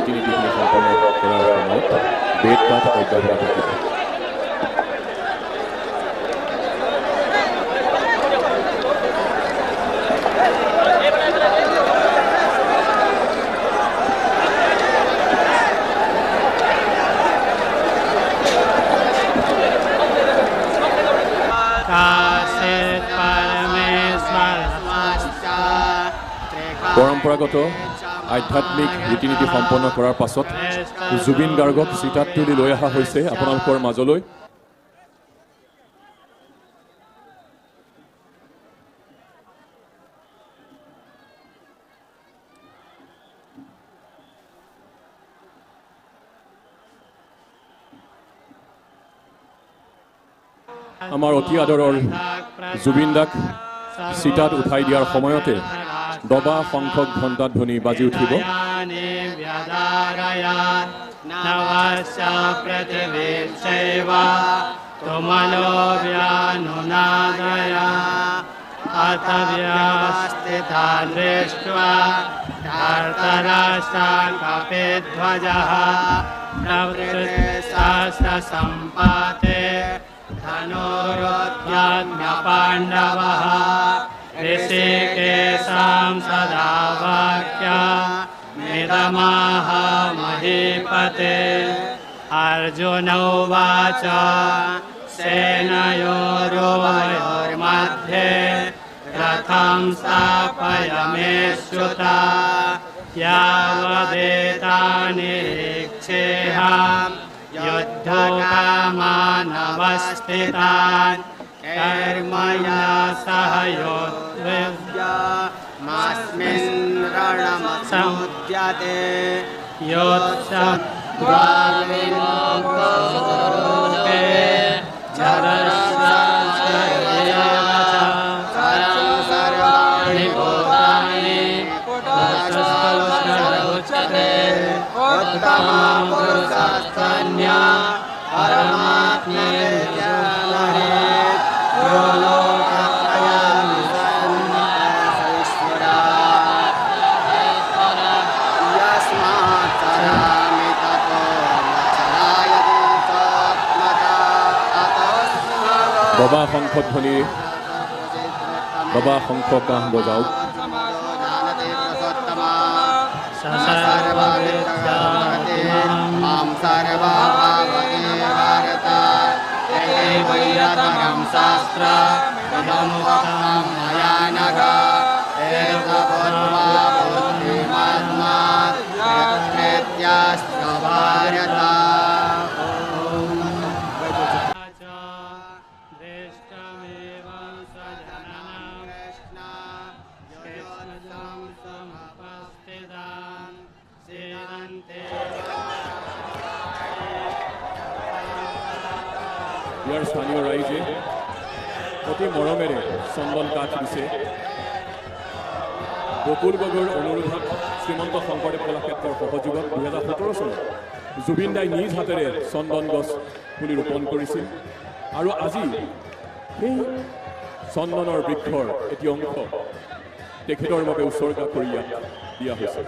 ৰীতি নীতিখিনি সম্পন্ন কৰাৰ সময়ত বেদ পাঠ অব্যাহত থাকিব। পৰম্পৰাগত আধ্যাত্মিক ৰীতি নীতি সম্পন্ন কৰাৰ পাছত জুবিন গাৰ্গক চিতাত তুলি লৈ অহা হৈছে আপোনালোকৰ মাজলৈ। আমাৰ অতি আদৰৰ জুবিন দাক চিতাত উঠাই দিয়াৰ সময়তে দবা শংখ ঘণ্টা ধ্বনি বাজি উঠিব। पांडवः ऋषिकेशां सदा वाक्या मिदमाह महीपते। अर्जुन उवाच सेनयोरुभयोर्मध्ये रथं स्थापयाम्युता यावदेतानिरीक्षेऽहं युद्धकामानवस्थितान् कर्मया सह योद्धव्यमस्मिन् रणमसमुद्यते योत्सद्वाविनोपसुते सर्वाणि भूतानि उच्यते उत्तमं पुरुषस्तन्या परमात्मेत्य দবা শংখ ধ্বনি দবা শংখ কাহ বজাওক। शास्त्र ইয়াৰ স্থানীয় ৰাইজে অতি মৰমেৰে চন্দন কাঠ দিছে। বকুল গগৈৰ অনুৰোধত শ্ৰীমন্ত শংকৰদেৱ কলাক্ষেত্ৰৰ সহযোগত 2017 চনত জুবিন দাই নিজ হাতেৰে চন্দন গছ পুলি ৰোপণ কৰিছিল আৰু আজি সেই চন্দনৰ বৃক্ষৰ এটি অংশ তেখেতৰ বাবে উৎসৰ্গা কৰি দিয়া হৈছে।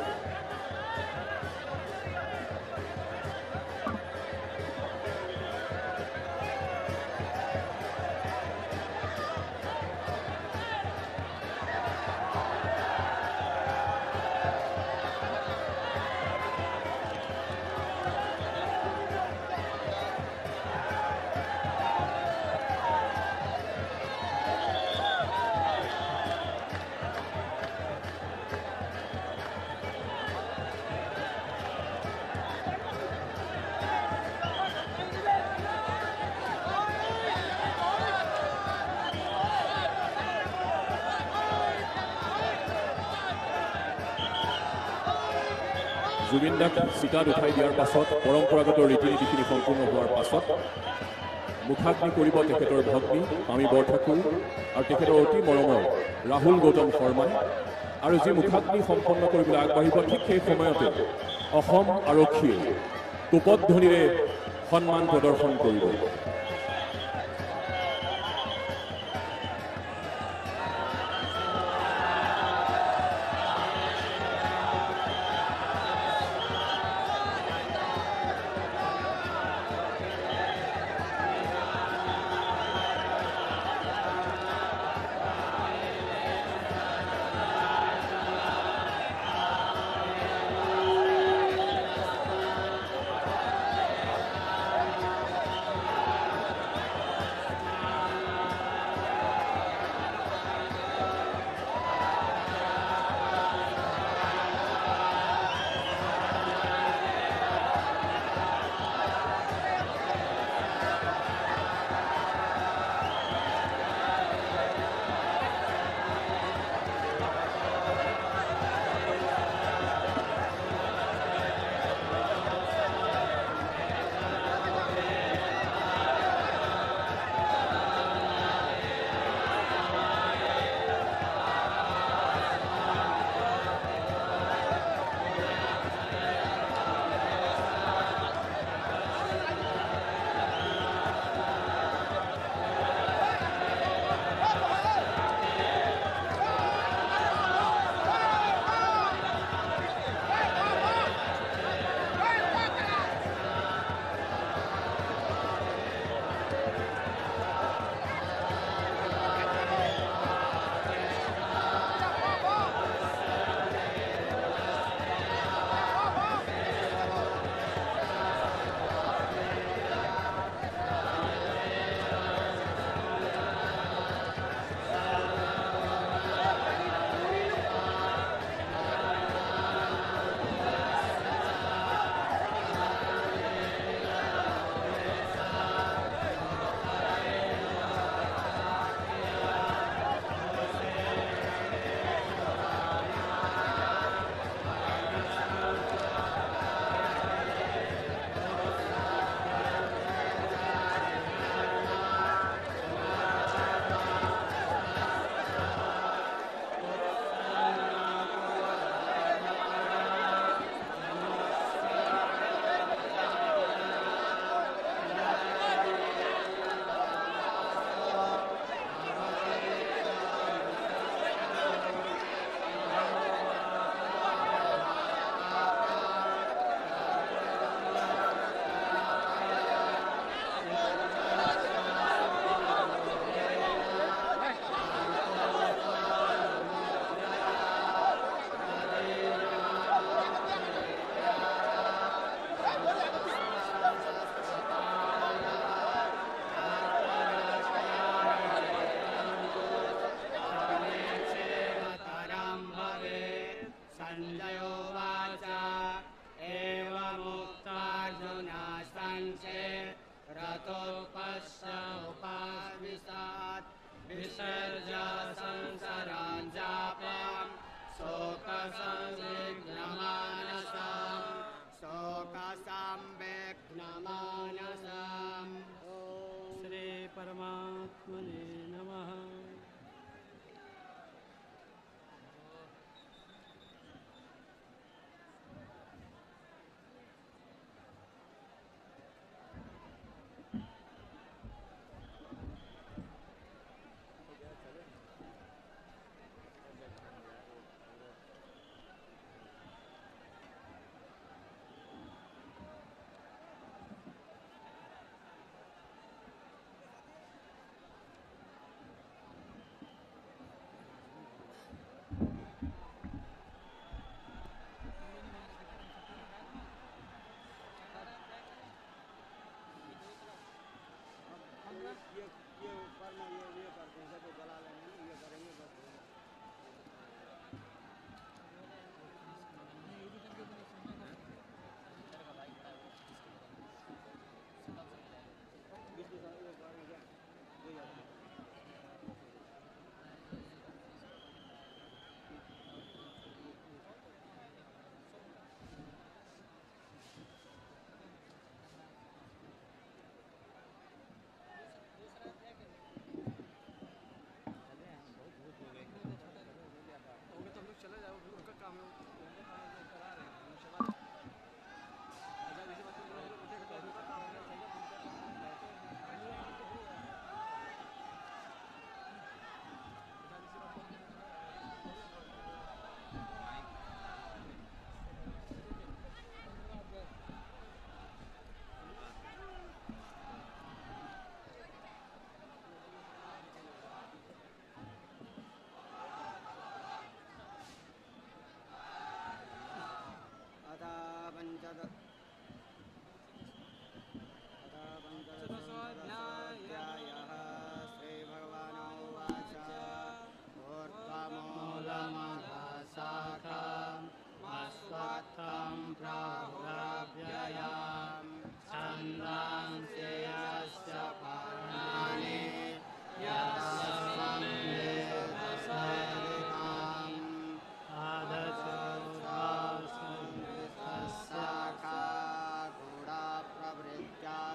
জুবিন দাক চিতাত উঠাই দিয়াৰ পাছত পৰম্পৰাগত ৰীতি নীতিখিনি সম্পূৰ্ণ হোৱাৰ পাছত মুখাগ্নি কৰিব তেখেতৰ ভগ্নী পামী বৰঠাকুৰ আৰু তেখেতৰ অতি মৰমৰ ৰাহুল গৌতম শৰ্মাই। আৰু যি মুখাগ্নি সম্পন্ন কৰিবলৈ আগবাঢ়িব ঠিক সেই সময়তে অসম আৰক্ষীয়ে তোপধ্বনিৰে সন্মান প্ৰদৰ্শন কৰিব।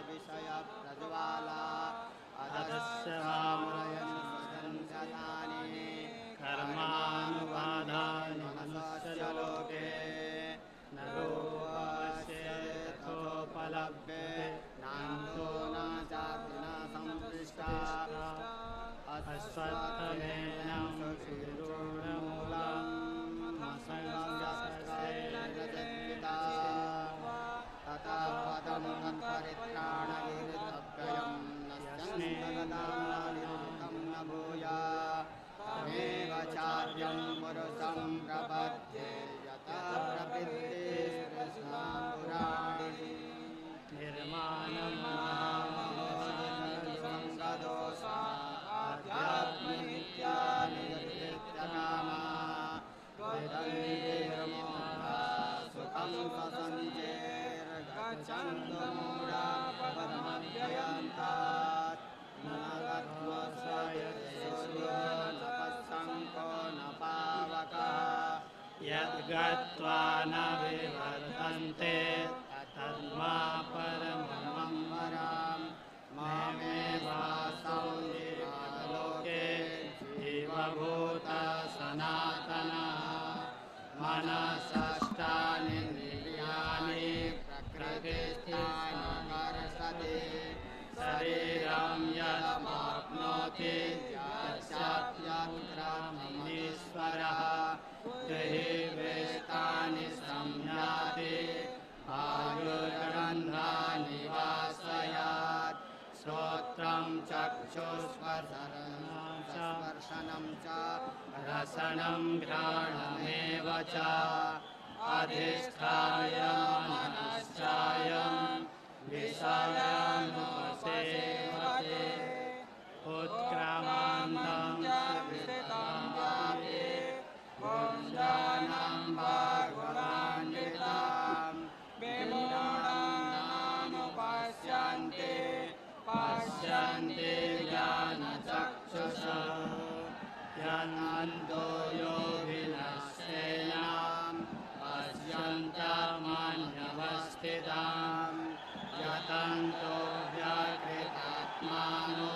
विषय प्रज्वाला अधस्य वामयन् सदंशतानि कर्मानुवादानि मनसस्य लोके न रूपस्यथोपलभ्ये नान्तो न चापि न संपृष्टा अश्वत्थमेनं सुशिरोणमूलम् असंगस्यैरजद्विता ततः पदं तत्परित्राणविरुद्धव्ययं नश्यन्नगदानिरुद्धं न भूया तमेव चार्यं पुरुषं प्रपद्ये यतः प्रवृत्ते कृष्णां पुराणे निर्माणमहामहोदोषा आध्यात्मित्यानित्यकामा वेदनिर्मोहा सुखं स्वसञ्चेर्गच्छन्तु मूढा पदमव्ययान्तात् न गत्वस्वयसूर्यो न पश्यन्को न पावकः यद्गत्वा न विवर्तन्ते तद्मा परमं वराम् मामेवासौ जीवालोके जीवभूता सनातनः मनसष्टानीन्द्रियाणि प्रकृतिस्थानि कर्षति शरीरं यदमाप्नोति यस्याप्यत्रामीश्वरः देहि वेष्टानि संयाति आयुर्गन्धानि वासयात् श्रोत्रं चक्षुस्पर्शनं च रसनं घ्राणमेव च अधिष्ठाय मनश्चायं विषयानुपसेवते उत्क्रामान्तं च विषताम्बाते भुञ्जानं भगवान्वितां विमूढानामुपास्यन्ते पश्यन्ते ज्ञानचक्षुषा यन्तो योगिनश्येनां पश्यन्तमन्यवस्थितां यतन्तो व्याकृतात्मानो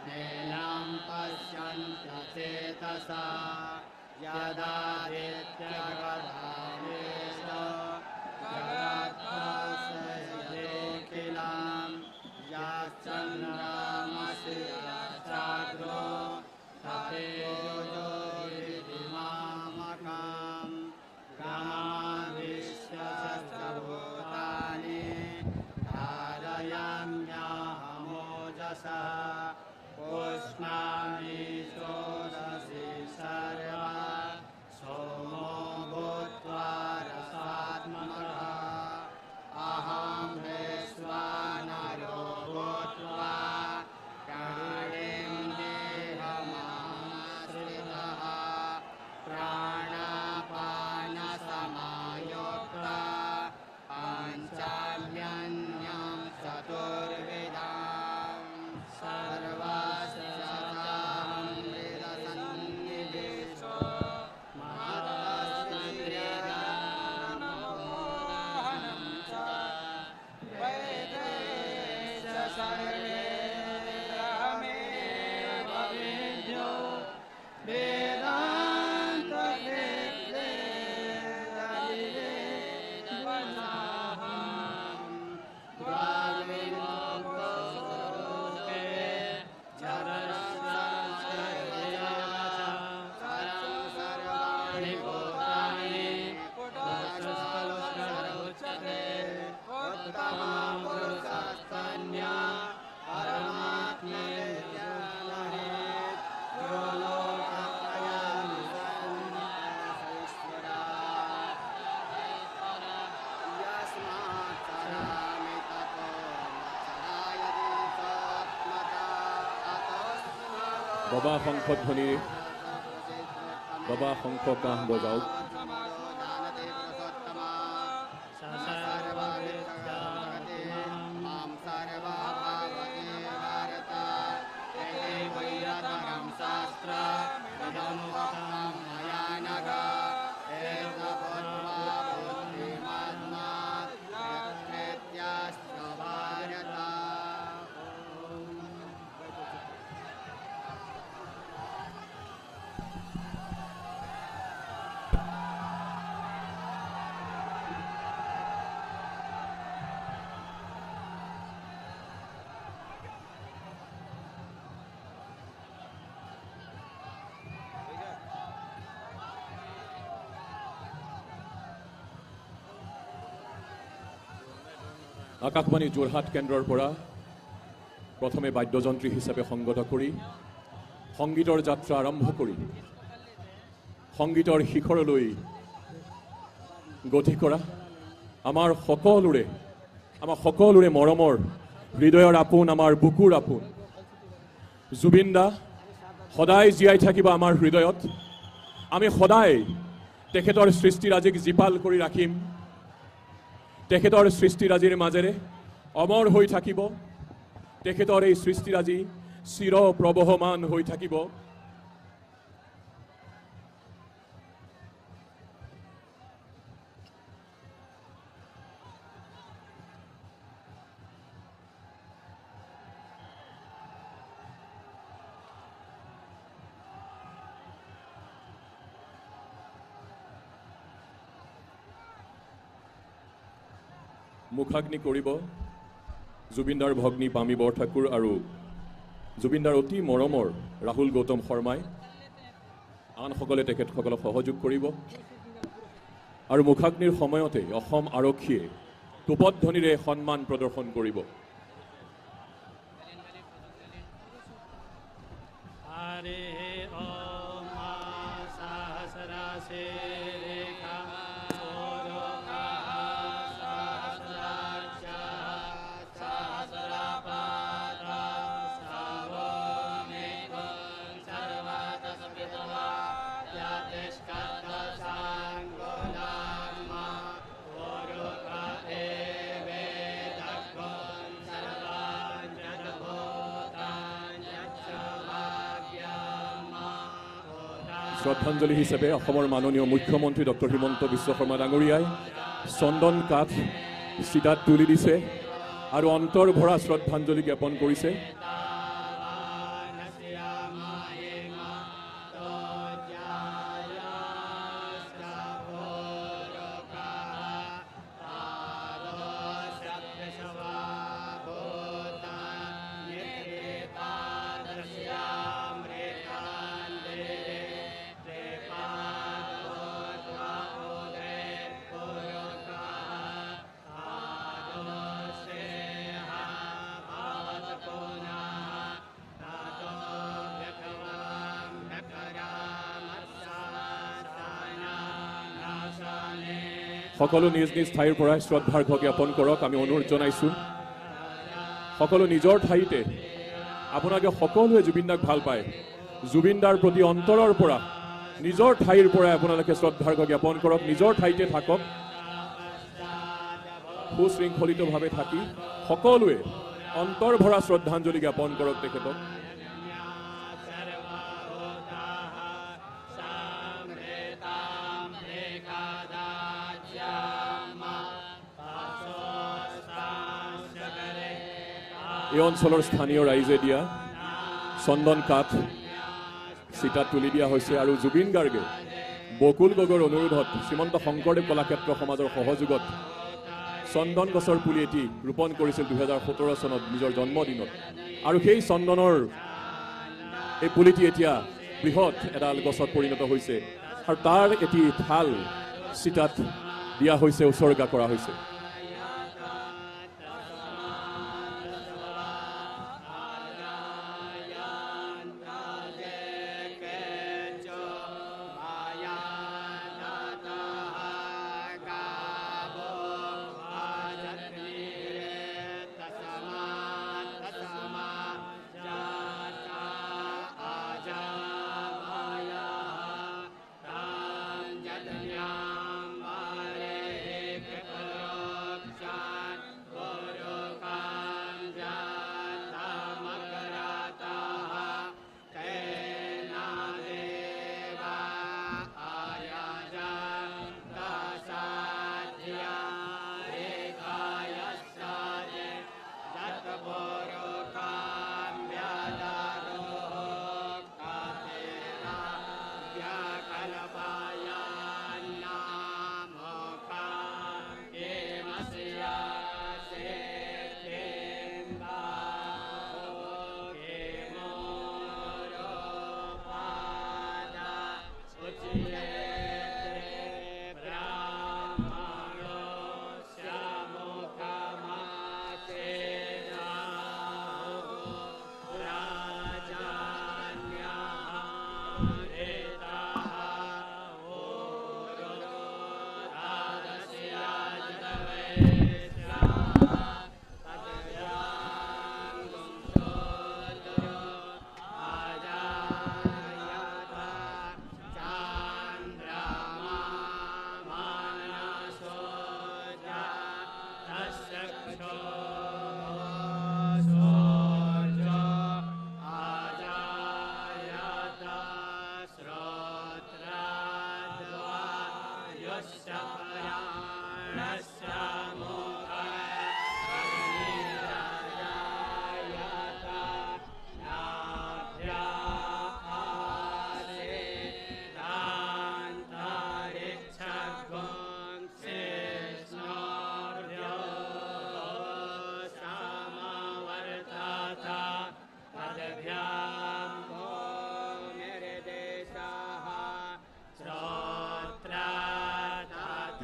नैनं पश्यन्त्यचेतसा यदादित्यगदादेश जगत्पाशयेऽखिलां याश्चन्द्रामसि याश्चाग्रो तथेजो विधिमामकां ग्रामाविश्यभूतानि धारयाम्याहमोजसा पुष्णामि षोडशि सर्वा सोमो भूत्वा रसात्मकः अहं वैश्वानरो भूत्वा प्राणिं देहमाश्रितः प्राणापानसमायुक्ता पाञ्चाल्यन्यं चतुर्विधां सर्वशतां वेदसन्निवेशो महत्तस्त्रियानमोहनं च वेदेश सर्वे ब्रह्मेव वेद्यो वेदान्तवेत्ते हरिवेद्वनाहं द्वाविमोक्षरूपे सर्वाणि भूतानि पुरुषोच्यते उत्तमं पुरुषस्तन्या परमात्मेत्य यो लोकत्रयामि ईश्वरा यस्मात् चरामि ततो चरायति स्वात्मता अतोऽस्मात् বাবা শংখধ্বনিৰে বাবা শংখ কাহ বজাওক। मां सर्वभावते भारत वैरतरं शास्त्र इदमुक्तं मया नघ एतद्बुद्ध्वा बुद्धिमात्मा प्रकृत्याश्च भारत আকাশবাণী যোৰহাট কেন্দ্ৰৰ পৰা প্ৰথমে বাদ্যযন্ত্ৰী হিচাপে সংগত কৰি সংগীতৰ যাত্ৰা আৰম্ভ কৰি সংগীতৰ শিখৰলৈ গতি কৰা আমাৰ সকলোৰে মৰমৰ হৃদয়ৰ আপোন আমাৰ বুকুৰ আপোন জুবিন দা সদায় জীয়াই থাকিব আমাৰ হৃদয়ত আমি সদায় তেখেতৰ সৃষ্টিৰাজিক জীপাল কৰি ৰাখিম তেখেতৰ সৃষ্টিৰাজিৰ মাজেৰে অমৰ হৈ থাকিব তেখেতৰ এই সৃষ্টিৰাজি চিৰ প্ৰবহমান হৈ থাকিব মুখাগ্নি কৰিব জুবিনদাৰ ভগ্নী পামী বৰঠাকুৰ আৰু জুবিনদাৰ অতি মৰমৰ ৰাহুল গৌতম শৰ্মাই আনসকলে তেখেতসকলক সহযোগ কৰিব আৰু মুখাগ্নিৰ সময়তে অসম আৰক্ষীয়ে টুপধ্বনিৰে সন্মান প্ৰদৰ্শন কৰিব শ্ৰদ্ধাঞ্জলি হিচাপে অসমৰ মাননীয় মুখ্যমন্ত্ৰী ডক্টৰ হিমন্ত বিশ্ব শৰ্মা ডাঙৰীয়াই চন্দন কাঠ চিতাত তুলি দিছে আৰু অন্তৰ ভৰা শ্ৰদ্ধাঞ্জলি জ্ঞাপন কৰিছে সকলো নিজ নিজ ঠাইৰ পৰা শ্ৰদ্ধাৰ্ঘ্য জ্ঞাপন কৰক আমি অনুৰোধ জনাইছোঁ সকলো নিজৰ ঠাইতে আপোনালোকে সকলোৱে জুবিনদাক ভাল পায় জুবিনদাৰ প্ৰতি অন্তৰৰ পৰা নিজৰ ঠাইৰ পৰা আপোনালোকে শ্ৰদ্ধাৰ্ঘ্য জ্ঞাপন কৰক নিজৰ ঠাইতে থাকক সুশৃংখলিতভাৱে থাকি সকলোৱে অন্তৰ ভৰা শ্ৰদ্ধাঞ্জলি জ্ঞাপন কৰক তেখেতক এই অঞ্চলৰ স্থানীয় ৰাইজে দিয়া চন্দন কাঠ চিতাত তুলি দিয়া হৈছে আৰু জুবিন গাৰ্গে বকুল গগৈৰ অনুৰোধত শ্ৰীমন্ত শংকৰদেৱ কলাক্ষেত্ৰ সমাজৰ সহযোগত চন্দন গছৰ পুলি এটি ৰোপণ কৰিছিল 2017 চনত নিজৰ জন্মদিনত আৰু সেই চন্দনৰ এই পুলিটি এতিয়া বৃহৎ এডাল গছত পৰিণত হৈছে আৰু তাৰ এটি ঠাল চিতাত দিয়া হৈছে উৎসৰ্গা কৰা হৈছে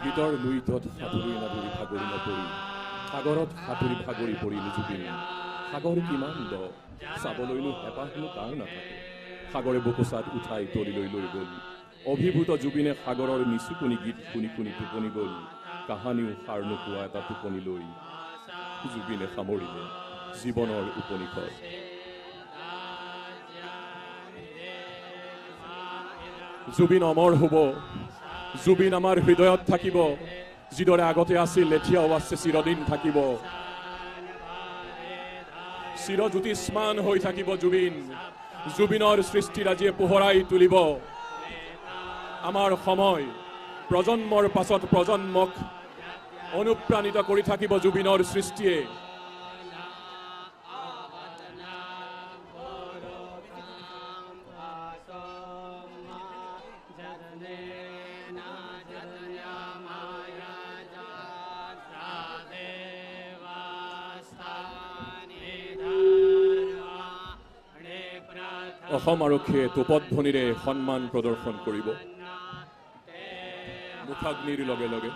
গীতৰ লুইতত সাঁতুৰি নাদুৰি ভাগৰি নপৰি সাগৰত সাঁতুৰি ভাগৰি পৰিল জুবিন সাগৰ কিমান দ চাবলৈনো হেঁপাহনো কাৰ নাথাকে সাগৰে বকচাত উঠাই তলিলৈ লৈ গ'ল অভিভূত জুবিনে সাগৰৰ নিচুকনি গীত শুনি শুনি টোপনি গ'ল কাহানিও সাৰ নোপোৱা এটা টোপনি লৈ জুবিনে সামৰিলে জীৱনৰ উপনিষদ জুবিন অমৰ হ'ব জুবিন আমাৰ হৃদয়ত থাকিব যিদৰে আগতে আছিল এতিয়াও আছে চিৰদিন থাকিব চিৰজ্যোতিষ্মান হৈ থাকিব জুবিন জুবিনৰ সৃষ্টিৰাজিয়ে পোহৰাই তুলিব আমাৰ সময় প্ৰজন্মৰ পাছত প্ৰজন্মক অনুপ্ৰাণিত কৰি থাকিব জুবিনৰ সৃষ্টিয়ে অসম আৰক্ষীয়ে তোপধ্বনিৰে সন্মান প্ৰদৰ্শন কৰিব মুখাগ্নিৰ লগে লগে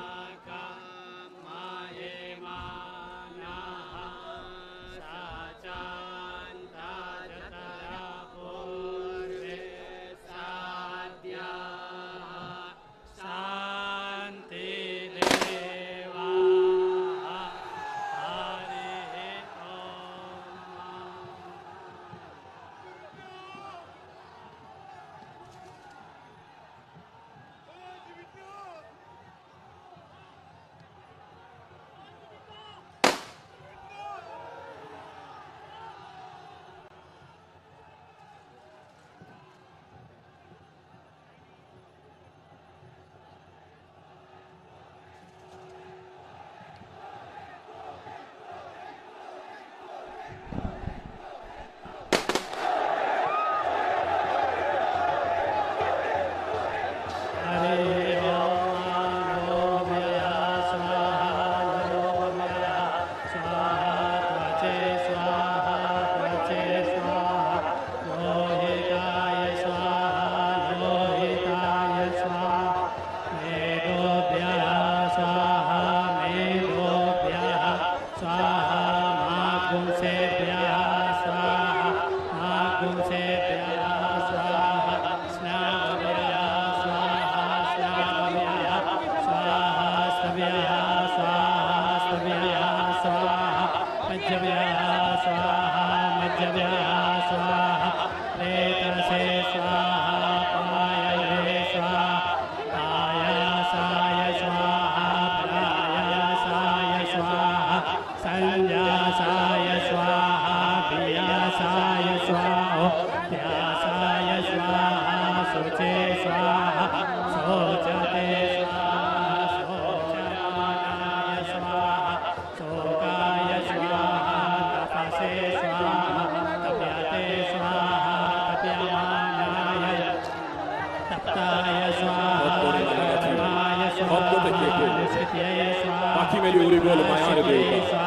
পাখি মেলি উৰি গ'ল মায়াৰ দেউতা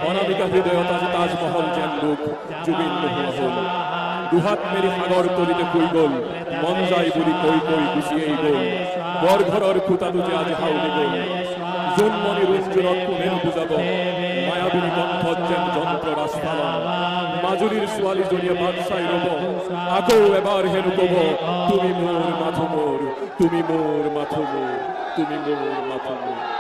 অনামিকা হৃদয়ত আজি তাজমহল যেন লোক জুবিন নোহোৱা হ'ল দুহাত মেলি সাগৰ তলিতে শুই গ'ল মন যায় বুলি কৈ কৈ গুচিয়েই গ'ল বৰঘৰৰ খুঁটাটো যে আজি হাউলি গ'ল জোনমণি ৰুঞ্জুৰত কোনেও বুজাব মায়াবিনী কণ্ঠত যেন যন্ত্ৰ ৰাজপালন মাজুলীৰ ছোৱালীজনীয়ে বাট চাই ৰ'ব আকৌ এবাৰ হেনো ক'ব তুমি মোৰ মাথো মোৰ তুমি মোৰ মাথো মোৰ তুমি মোৰ মাথো মোৰ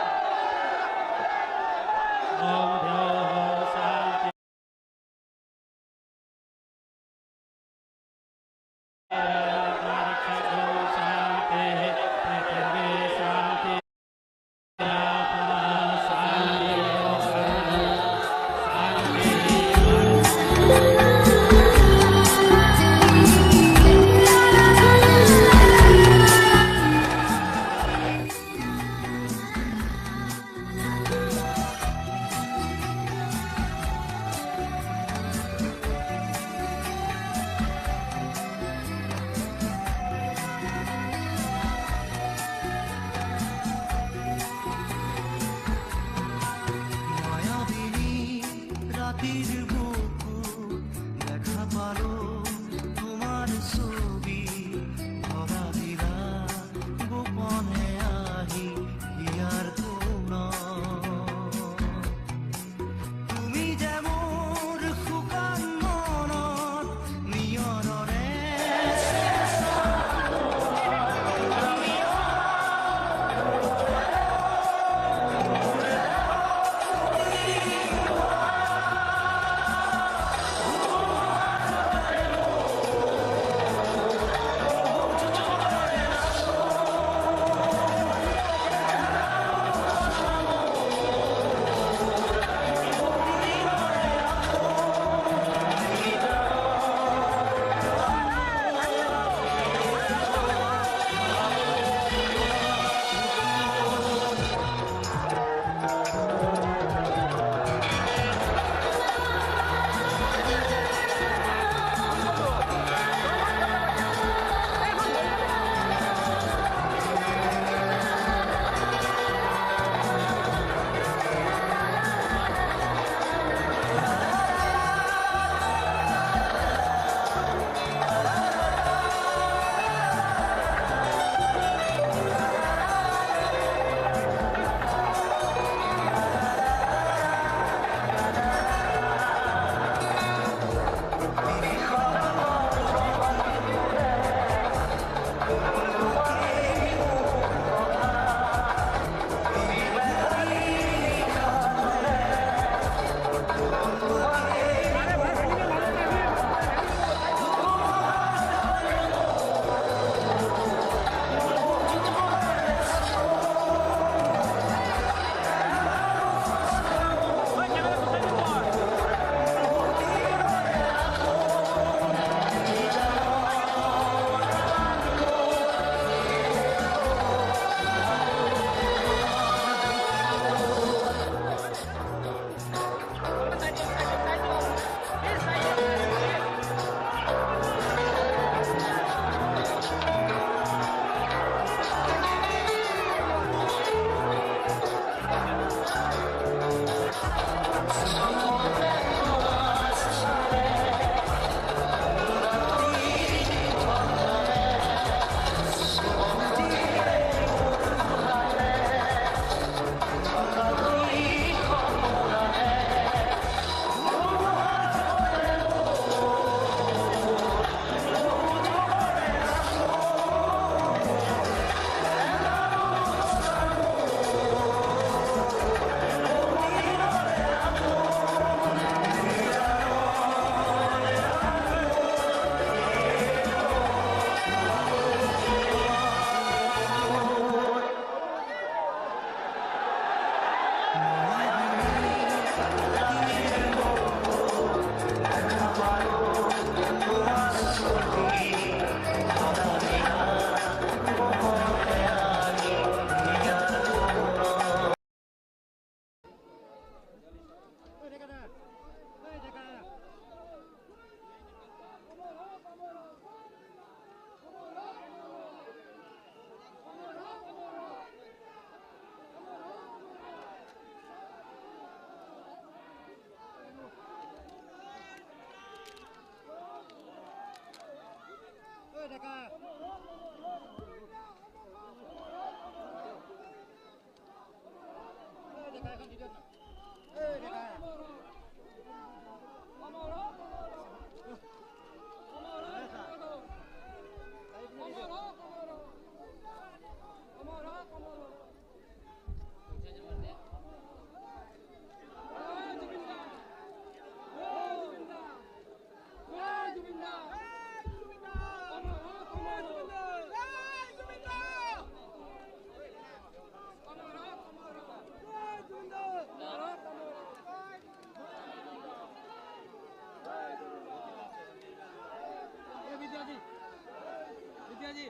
विद्या जी